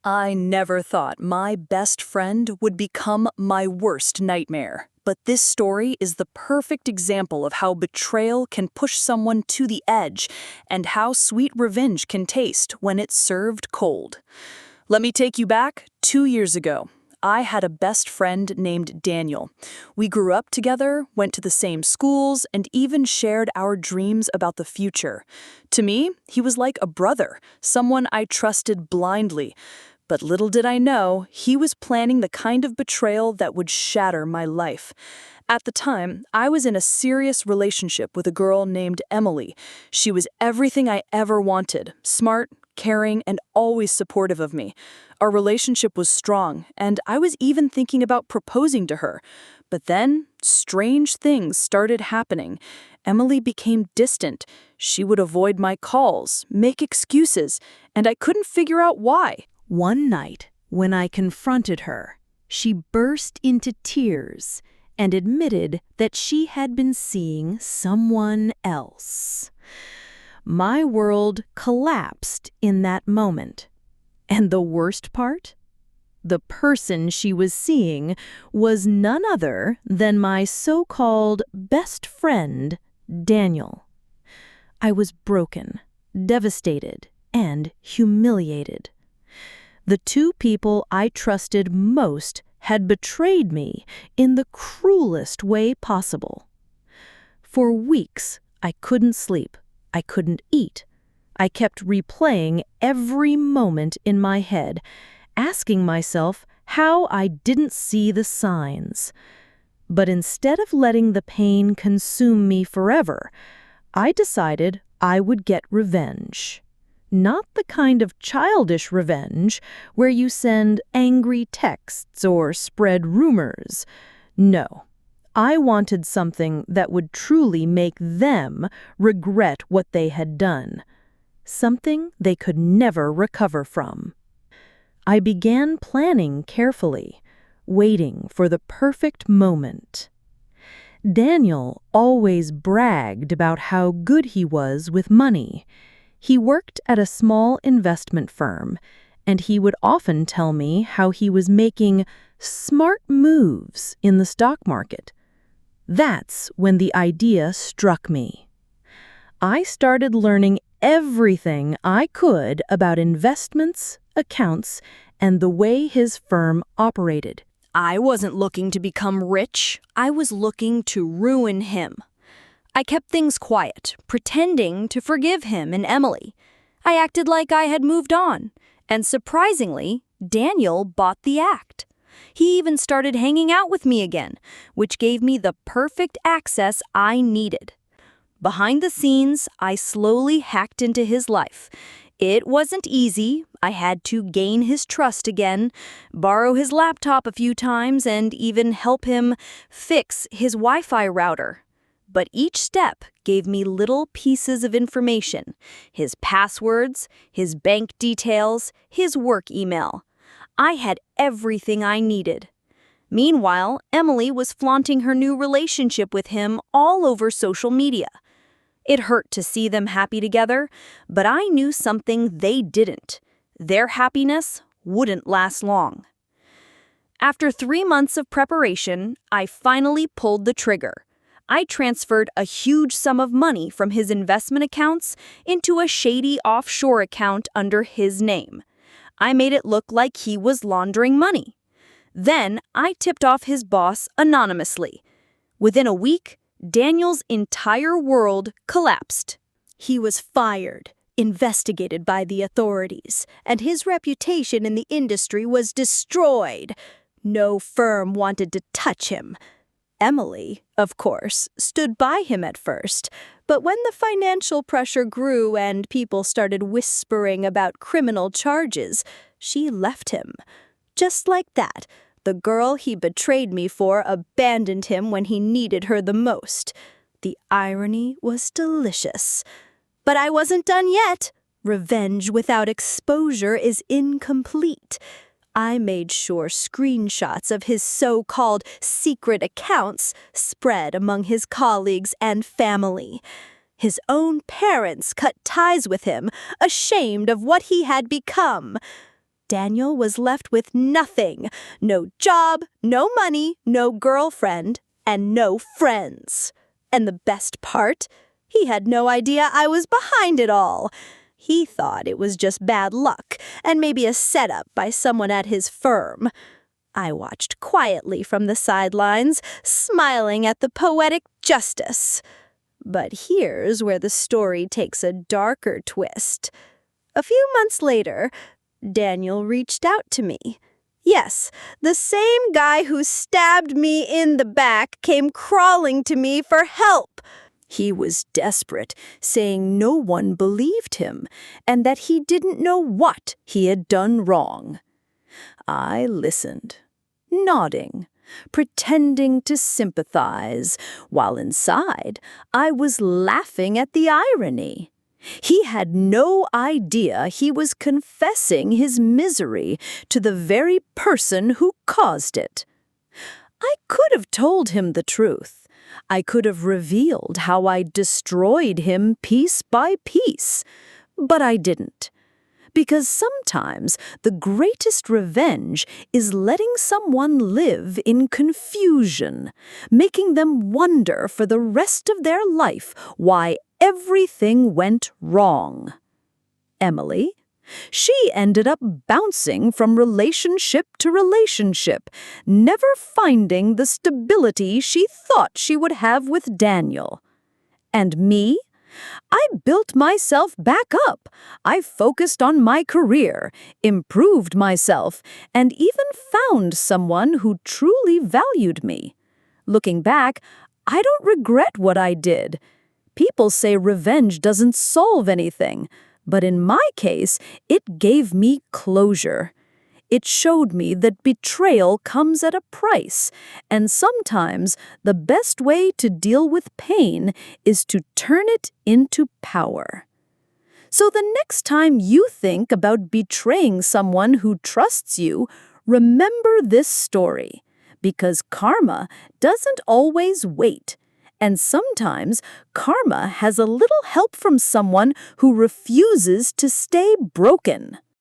I never thought my best friend would become my worst nightmare. But this story is the perfect example of how betrayal can push someone to the edge and how sweet revenge can taste when it's served cold. Let me take you back 2 years ago. I had a best friend named Daniel. We grew up together, went to the same schools, and even shared our dreams about the future. To me, he was like a brother, someone I trusted blindly. But little did I know, he was planning the kind of betrayal that would shatter my life. At the time, I was in a serious relationship with a girl named Emily. She was everything I ever wanted, smart, caring, and always supportive of me. Our relationship was strong, and I was even thinking about proposing to her. But then, strange things started happening. Emily became distant. She would avoid my calls, make excuses, and I couldn't figure out why. One night, when I confronted her, she burst into tears and admitted that she had been seeing someone else. My world collapsed in that moment. And the worst part? The person she was seeing was none other than my so-called best friend, Daniel. I was broken, devastated, and humiliated. The two people I trusted most had betrayed me in the cruelest way possible. For weeks, I couldn't sleep. I couldn't eat. I kept replaying every moment in my head, asking myself how I didn't see the signs. But instead of letting the pain consume me forever, I decided I would get revenge. Not the kind of childish revenge where you send angry texts or spread rumors. No, I wanted something that would truly make them regret what they had done. Something they could never recover from. I began planning carefully, waiting for the perfect moment. Daniel always bragged about how good he was with money. He worked at a small investment firm, and he would often tell me how he was making smart moves in the stock market. That's when the idea struck me. I started learning everything I could about investments, accounts, and the way his firm operated. I wasn't looking to become rich. I was looking to ruin him. I kept things quiet, pretending to forgive him and Emily. I acted like I had moved on, and surprisingly, Daniel bought the act. He even started hanging out with me again, which gave me the perfect access I needed. Behind the scenes, I slowly hacked into his life. It wasn't easy. I had to gain his trust again, borrow his laptop a few times, and even help him fix his Wi-Fi router. But each step gave me little pieces of information: his passwords, his bank details, his work email. I had everything I needed. Meanwhile, Emily was flaunting her new relationship with him all over social media. It hurt to see them happy together, but I knew something they didn't. Their happiness wouldn't last long. After 3 months of preparation, I finally pulled the trigger. I transferred a huge sum of money from his investment accounts into a shady offshore account under his name. I made it look like he was laundering money. Then I tipped off his boss anonymously. Within a week, Daniel's entire world collapsed. He was fired, investigated by the authorities, and his reputation in the industry was destroyed. No firm wanted to touch him. Emily, of course, stood by him at first, but when the financial pressure grew and people started whispering about criminal charges, she left him. Just like that, the girl he betrayed me for abandoned him when he needed her the most. The irony was delicious. But I wasn't done yet. Revenge without exposure is incomplete. I made sure screenshots of his so-called secret accounts spread among his colleagues and family. His own parents cut ties with him, ashamed of what he had become. Daniel was left with nothing. No job, no money, no girlfriend, and no friends. And the best part? He had no idea I was behind it all. He thought it was just bad luck and maybe a setup by someone at his firm. I watched quietly from the sidelines, smiling at the poetic justice. But here's where the story takes a darker twist. A few months later, Daniel reached out to me. Yes, the same guy who stabbed me in the back came crawling to me for help. He was desperate, saying no one believed him and that he didn't know what he had done wrong. I listened, nodding, pretending to sympathize, while inside I was laughing at the irony. He had no idea he was confessing his misery to the very person who caused it. I could have told him the truth. I could have revealed how I destroyed him piece by piece, but I didn't. Because sometimes the greatest revenge is letting someone live in confusion, making them wonder for the rest of their life why everything went wrong. Emily? She ended up bouncing from relationship to relationship, never finding the stability she thought she would have with Daniel. And me? I built myself back up. I focused on my career, improved myself, and even found someone who truly valued me. Looking back, I don't regret what I did. People say revenge doesn't solve anything, but in my case, it gave me closure. It showed me that betrayal comes at a price, and sometimes the best way to deal with pain is to turn it into power. So the next time you think about betraying someone who trusts you, remember this story, because karma doesn't always wait. And sometimes karma has a little help from someone who refuses to stay broken.